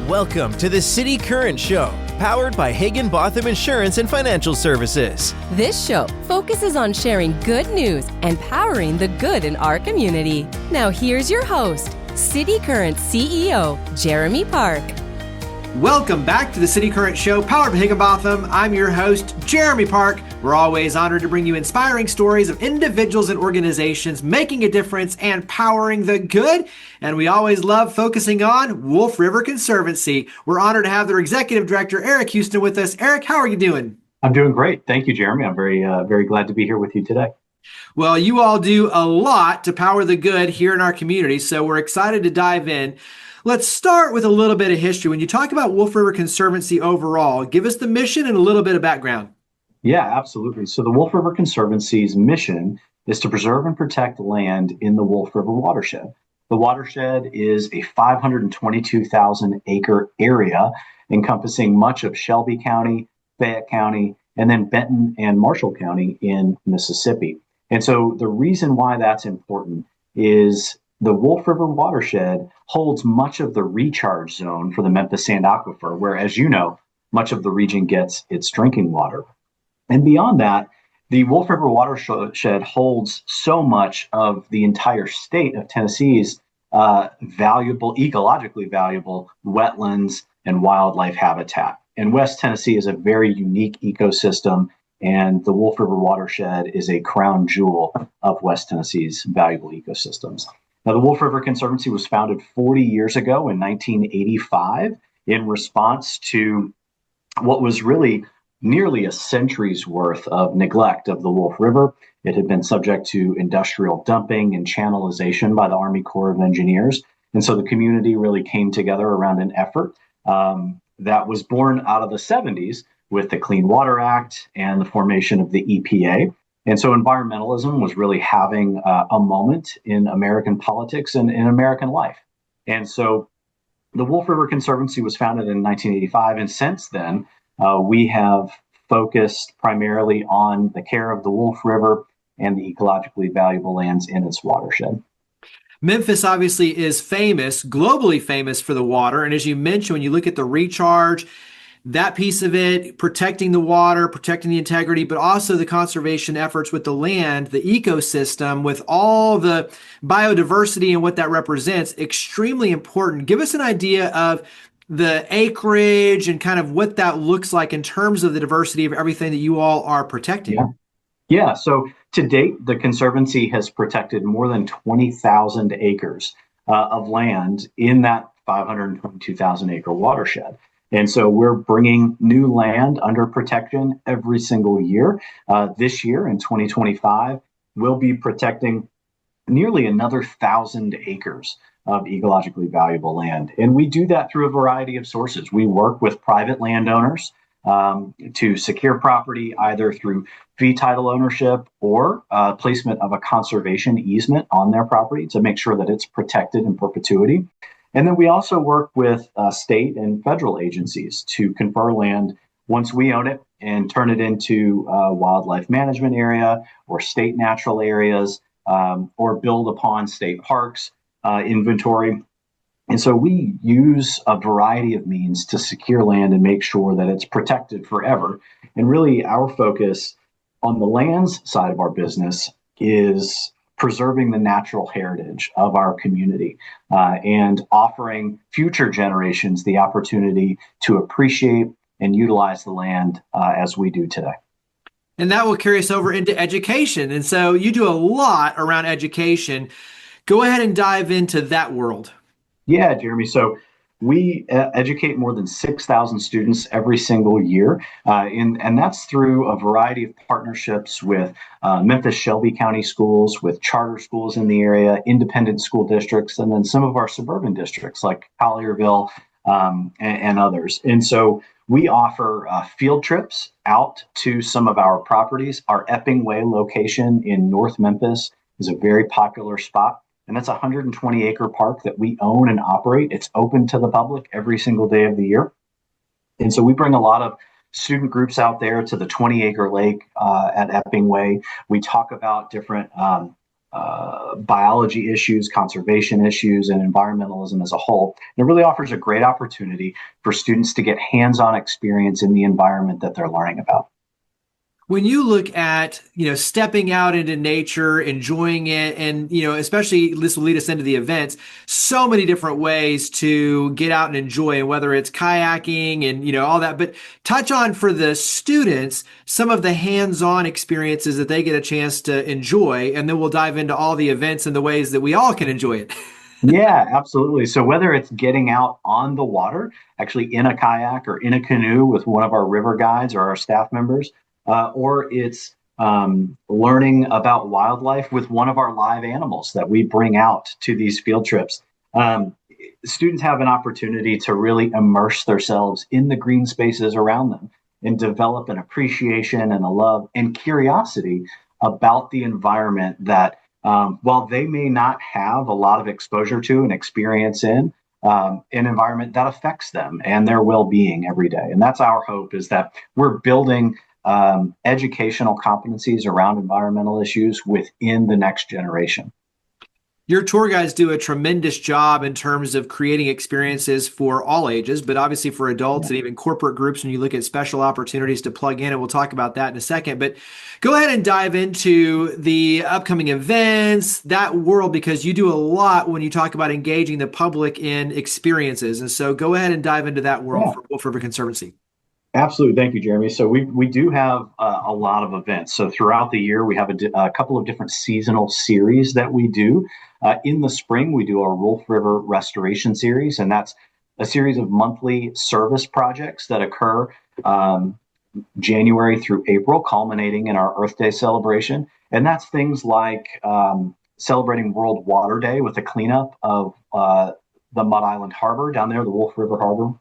Welcome to the City Current Show, powered by Higginbotham Insurance and Financial Services. This show focuses on sharing good news and powering the good in our community. Now here's your host, City Current CEO, Jeremy Park. Welcome back to the City Current Show, powered by Higginbotham. I'm your host, Jeremy Park. We're always honored to bring you inspiring stories of individuals and organizations making a difference and powering the good. And we always love focusing on Wolf River Conservancy. We're honored to have their executive director, Erik Houston, with us. Erik, how are you doing? I'm doing great. Thank you, Jeremy. I'm very glad to be here with you today. Well, you all do a lot to power the good here in our community, so we're excited to dive in. Let's start with a little bit of history. When you talk about Wolf River Conservancy overall, give us the mission and a little bit of background. Yeah, absolutely. So the Wolf River Conservancy's mission is to preserve and protect land in the Wolf River watershed. The watershed is a 522,000 acre area encompassing much of Shelby County, Fayette County, and then Benton and Marshall County in Mississippi. And so the reason why that's important is the Wolf River watershed holds much of the recharge zone for the Memphis Sand Aquifer, where, as you know, much of the region gets its drinking water. And beyond that, the Wolf River watershed holds so much of the entire state of Tennessee's ecologically valuable wetlands and wildlife habitat. And West Tennessee is a very unique ecosystem, and the Wolf River watershed is a crown jewel of West Tennessee's valuable ecosystems. Now, the Wolf River Conservancy was founded 40 years ago in 1985 in response to what was really nearly a century's worth of neglect of the Wolf River. It had been subject to industrial dumping and channelization by the Army Corps of Engineers. And so the community really came together around an effort that was born out of the 70s with the Clean Water Act and the formation of the EPA. And so environmentalism was really having a moment in American politics and in American life. And so the Wolf River Conservancy was founded in 1985. And since then, we have focused primarily on the care of the Wolf River and the ecologically valuable lands in its watershed. Memphis obviously is famous, globally famous for the water. And as you mentioned, when you look at the recharge, that piece of it, protecting the water, protecting the integrity, but also the conservation efforts with the land, the ecosystem, with all the biodiversity and what that represents, extremely important. Give us an idea of the acreage and kind of what that looks like in terms of the diversity of everything that you all are protecting. Yeah. So to date, the Conservancy has protected more than 20,000 acres of land in that 522,000 acre watershed. And so we're bringing new land under protection every single year. This year in 2025, we'll be protecting nearly another 1,000 acres of ecologically valuable land. And we do that through a variety of sources. We work with private landowners to secure property either through fee title ownership or placement of a conservation easement on their property to make sure that it's protected in perpetuity. And then we also work with state and federal agencies to confer land once we own it and turn it into a wildlife management area or state natural areas or build upon state parks inventory. And so we use a variety of means to secure land and make sure that it's protected forever. And really our focus on the lands side of our business is preserving the natural heritage of our community and offering future generations the opportunity to appreciate and utilize the land as we do today. And that will carry us over into education. And so you do a lot around education. Go ahead and dive into that world. Yeah, Jeremy. So we educate more than 6,000 students every single year, and that's through a variety of partnerships with Memphis Shelby County schools, with charter schools in the area, independent school districts, and then some of our suburban districts like Collierville and others. And so we offer field trips out to some of our properties. Our Epping Way location in North Memphis is a very popular spot. And that's a 120 acre park that we own and operate. It's open to the public every single day of the year. And so we bring a lot of student groups out there to the 20 acre lake at Epping Way. We talk about different biology issues, conservation issues, and environmentalism as a whole. And it really offers a great opportunity for students to get hands-on experience in the environment that they're learning about. When you look at, stepping out into nature, enjoying it, and, especially this will lead us into the events, so many different ways to get out and enjoy, and whether it's kayaking and, all that, but touch on for the students, some of the hands-on experiences that they get a chance to enjoy. And then we'll dive into all the events and the ways that we all can enjoy it. Yeah, absolutely. So whether it's getting out on the water, actually in a kayak or in a canoe with one of our river guides or our staff members, or it's learning about wildlife with one of our live animals that we bring out to these field trips. Students have an opportunity to really immerse themselves in the green spaces around them and develop an appreciation and a love and curiosity about the environment that, while they may not have a lot of exposure to and experience in, an environment that affects them and their well-being every day. And that's our hope, is that we're building educational competencies around environmental issues within the next generation. Your tour guides do a tremendous job in terms of creating experiences for all ages, but obviously for adults and even corporate groups when you look at special opportunities to plug in, and we'll talk about that in a second. But go ahead and dive into the upcoming events, that world, because you do a lot when you talk about engaging the public in experiences. And so go ahead and dive into that world for Wolf River Conservancy. Absolutely. Thank you, Jeremy. So we do have a lot of events. So throughout the year, we have a couple of different seasonal series that we do. In the spring, we do our Wolf River Restoration Series, and that's a series of monthly service projects that occur January through April, culminating in our Earth Day celebration. And that's things like celebrating World Water Day with a cleanup of the Mud Island Harbor down there, the Wolf River Harbor.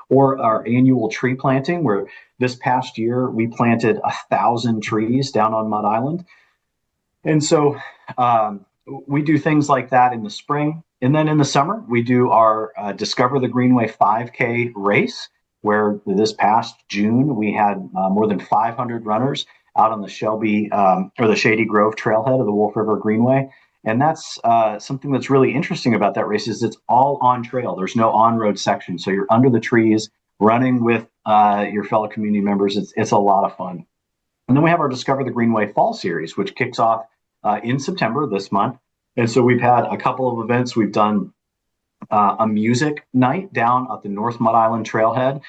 Or our annual tree planting, where this past year we planted 1,000 trees down on Mud Island. And so we do things like that in the spring. And then in the summer, we do our Discover the Greenway 5K race, where this past June we had more than 500 runners out on the Shelby or the Shady Grove trailhead of the Wolf River Greenway. And that's something that's really interesting about that race, is it's all on trail. There's no on-road section. So you're under the trees running with your fellow community members. It's a lot of fun. And then we have our Discover the Greenway Fall Series, which kicks off in September this month. And so we've had a couple of events. We've done a music night down at the North Mud Island Trailhead.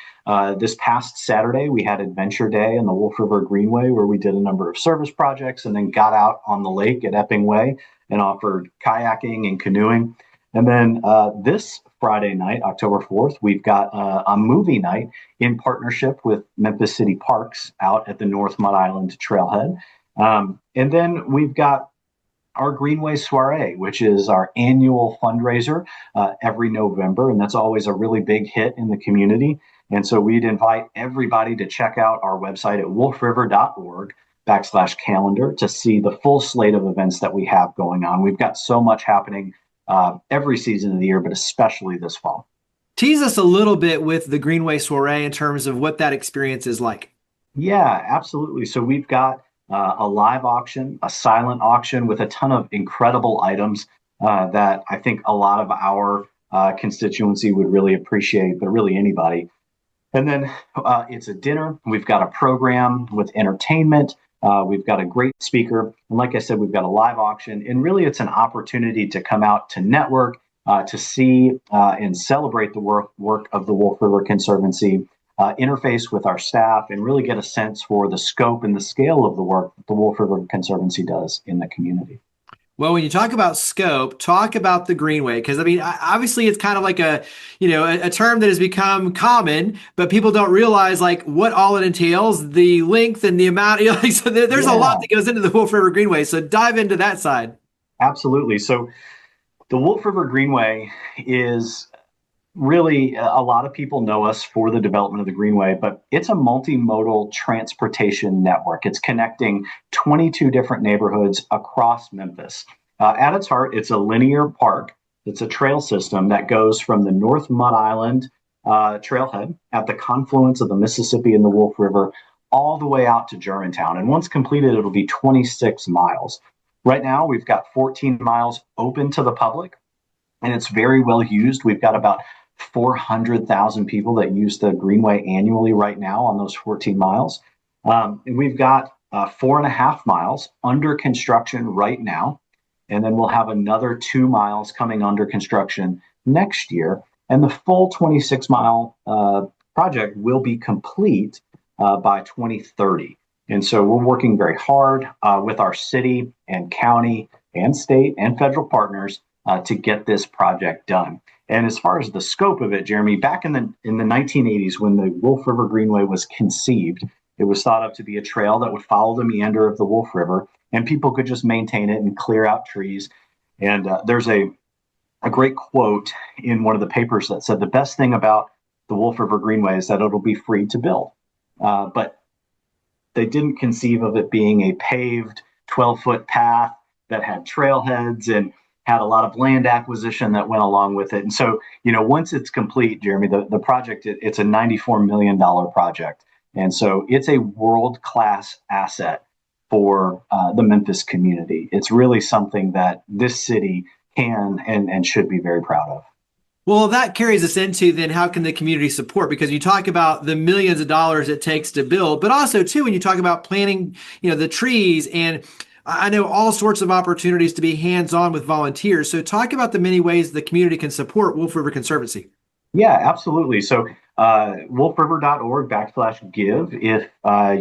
This past Saturday, we had Adventure Day in the Wolf River Greenway, where we did a number of service projects and then got out on the lake at Epping Way and offered kayaking and canoeing. And then this Friday night, October 4th, we've got a movie night in partnership with Memphis City Parks out at the North Mud Island Trailhead. And then we've got our Greenway Soiree, which is our annual fundraiser every November. And that's always a really big hit in the community. And so we'd invite everybody to check out our website at wolfriver.org/calendar to see the full slate of events that we have going on. We've got so much happening every season of the year, but especially this fall. Tease us a little bit with the Greenway Soiree in terms of what that experience is like. Yeah, absolutely. So we've got a live auction, a silent auction with a ton of incredible items that I think a lot of our constituency would really appreciate, but really anybody. And then it's a dinner. We've got a program with entertainment. We've got a great speaker. And like I said, we've got a live auction. And really, it's an opportunity to come out to network, to see and celebrate the work of the Wolf River Conservancy, interface with our staff, and really get a sense for the scope and the scale of the work that the Wolf River Conservancy does in the community. Well, when you talk about scope, talk about the Greenway, because I mean, obviously, it's kind of like a term that has become common, but people don't realize like what all it entails, the length and the amount. So there's a lot that goes into the Wolf River Greenway. So dive into that side. Absolutely. So the Wolf River Greenway is really, a lot of people know us for the development of the Greenway, but it's a multimodal transportation network. It's connecting 22 different neighborhoods across Memphis. At its heart, it's a linear park. It's a trail system that goes from the North Mud Island trailhead at the confluence of the Mississippi and the Wolf River all the way out to Germantown. And once completed, it'll be 26 miles. Right now, we've got 14 miles open to the public, and it's very well used. We've got about 400,000 people that use the Greenway annually right now on those 14 miles. And we've got 4.5 miles under construction right now. And then we'll have another 2 miles coming under construction next year. And the full 26-mile project will be complete by 2030. And so we're working very hard with our city and county and state and federal partners to get this project done. And as far as the scope of it, Jeremy, back in the 1980s, when the Wolf River Greenway was conceived, it was thought of to be a trail that would follow the meander of the Wolf River, and people could just maintain it and clear out trees. And there's a great quote in one of the papers that said the best thing about the Wolf River Greenway is that it'll be free to build. But they didn't conceive of it being a paved 12-foot path that had trailheads and had a lot of land acquisition that went along with it. And so, once it's complete, Jeremy, the project, it's a $94 million project. And so it's a world-class asset for the Memphis community. It's really something that this city can and should be very proud of. Well, that carries us into then how can the community support? Because you talk about the millions of dollars it takes to build, but also too, when you talk about planting, the trees, and I know all sorts of opportunities to be hands-on with volunteers. So talk about the many ways the community can support Wolf River Conservancy. Yeah, absolutely. So wolfriver.org/give. If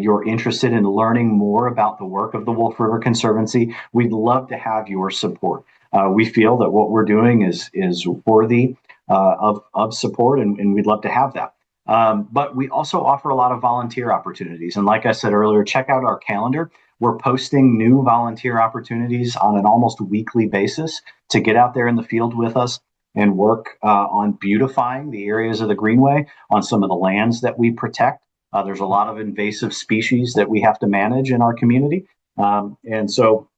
you're interested in learning more about the work of the Wolf River Conservancy, we'd love to have your support. We feel that what we're doing is worthy of support, and we'd love to have that. But we also offer a lot of volunteer opportunities. And like I said earlier, check out our calendar. We're posting new volunteer opportunities on an almost weekly basis to get out there in the field with us and work on beautifying the areas of the Greenway, on some of the lands that we protect. There's a lot of invasive species that we have to manage in our community. And so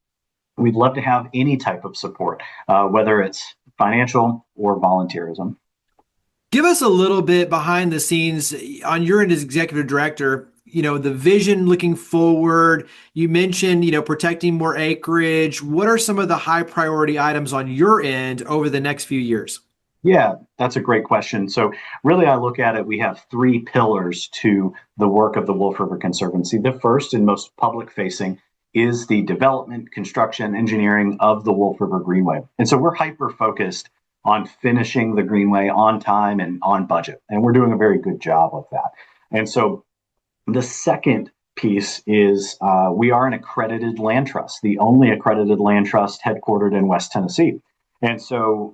we'd love to have any type of support, whether it's financial or volunteerism. Give us a little bit behind the scenes on your end as executive director, the vision looking forward. You mentioned, protecting more acreage. What are some of the high priority items on your end over the next few years? Yeah, that's a great question. So really, I look at it, we have three pillars to the work of the Wolf River Conservancy. The first and most public facing is the development, construction, engineering of the Wolf River Greenway. And so we're hyper focused on finishing the Greenway on time and on budget. And we're doing a very good job of that. And so the second piece is we are an accredited land trust, the only accredited land trust headquartered in West Tennessee. And so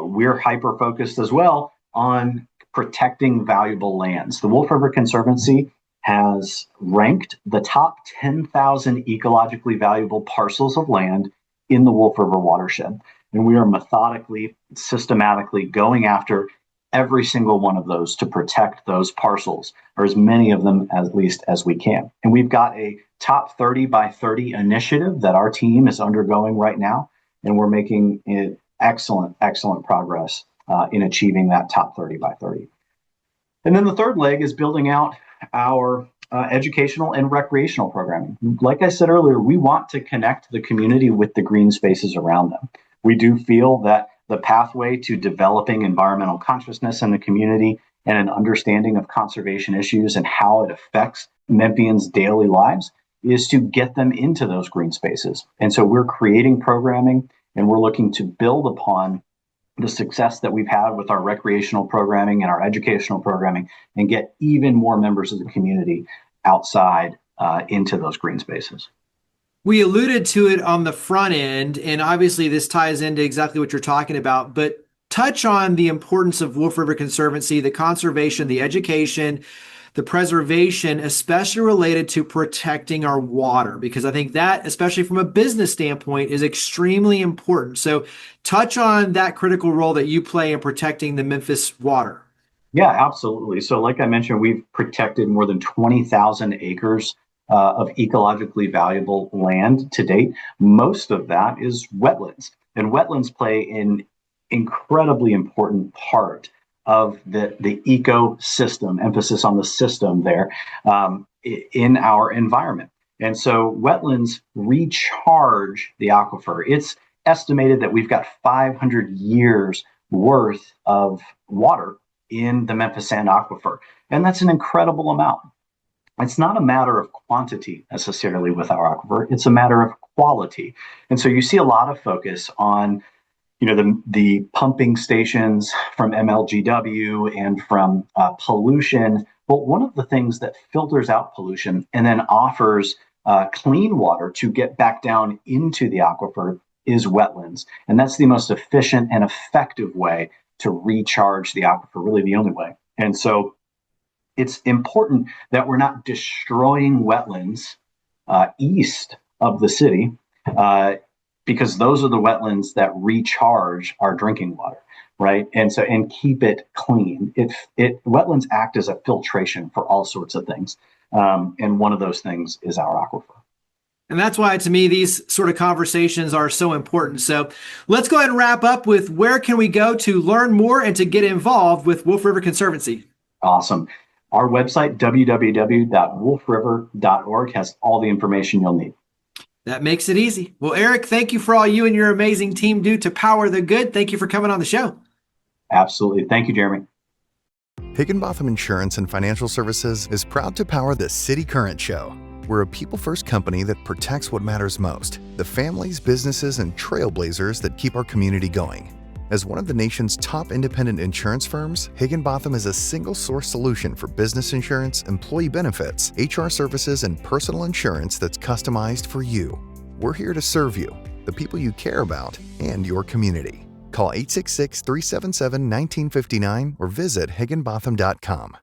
we're hyper focused as well on protecting valuable lands. The Wolf River Conservancy has ranked the top 10,000 ecologically valuable parcels of land in the Wolf River watershed. And we are methodically, systematically going after every single one of those to protect those parcels, or as many of them at least as we can. And we've got a top 30 by 30 initiative that our team is undergoing right now, and we're making excellent progress in achieving that top 30 by 30. And then the third leg is building out our educational and recreational programming. Like I said earlier, we want to connect the community with the green spaces around them. We do feel that the pathway to developing environmental consciousness in the community and an understanding of conservation issues and how it affects Memphians' daily lives is to get them into those green spaces. And so we're creating programming, and we're looking to build upon the success that we've had with our recreational programming and our educational programming and get even more members of the community outside into those green spaces. We alluded to it on the front end, and obviously this ties into exactly what you're talking about, but touch on the importance of Wolf River Conservancy, the conservation, the education, the preservation, especially related to protecting our water, because I think that, especially from a business standpoint, is extremely important. So touch on that critical role that you play in protecting the Memphis water. Yeah, absolutely. So like I mentioned, we've protected more than 20,000 acres of ecologically valuable land to date. Most of that is wetlands, and wetlands play an incredibly important part of the ecosystem, emphasis on the system there, in our environment. And so wetlands recharge the aquifer. It's estimated that we've got 500 years worth of water in the Memphis Sand Aquifer. And that's an incredible amount. It's not a matter of quantity necessarily with our aquifer, it's a matter of quality. And so you see a lot of focus on the pumping stations from MLGW and from pollution. But one of the things that filters out pollution and then offers clean water to get back down into the aquifer is wetlands. And that's the most efficient and effective way to recharge the aquifer, really the only way. And so it's important that we're not destroying wetlands east of the city, because those are the wetlands that recharge our drinking water, right? And keep it clean. Wetlands act as a filtration for all sorts of things, and one of those things is our aquifer. And that's why, to me, these sort of conversations are so important. So let's go ahead and wrap up with where can we go to learn more and to get involved with Wolf River Conservancy? Awesome. Our website, www.wolfriver.org, has all the information you'll need. That makes it easy. Well, Erik, thank you for all you and your amazing team do to power the good. Thank you for coming on the show. Absolutely. Thank you, Jeremy. Higginbotham Insurance and Financial Services is proud to power the City Current Show. We're a people-first company that protects what matters most, the families, businesses, and trailblazers that keep our community going. As one of the nation's top independent insurance firms, Higginbotham is a single-source solution for business insurance, employee benefits, HR services, and personal insurance that's customized for you. We're here to serve you, the people you care about, and your community. Call 866-377-1959 or visit higginbotham.com.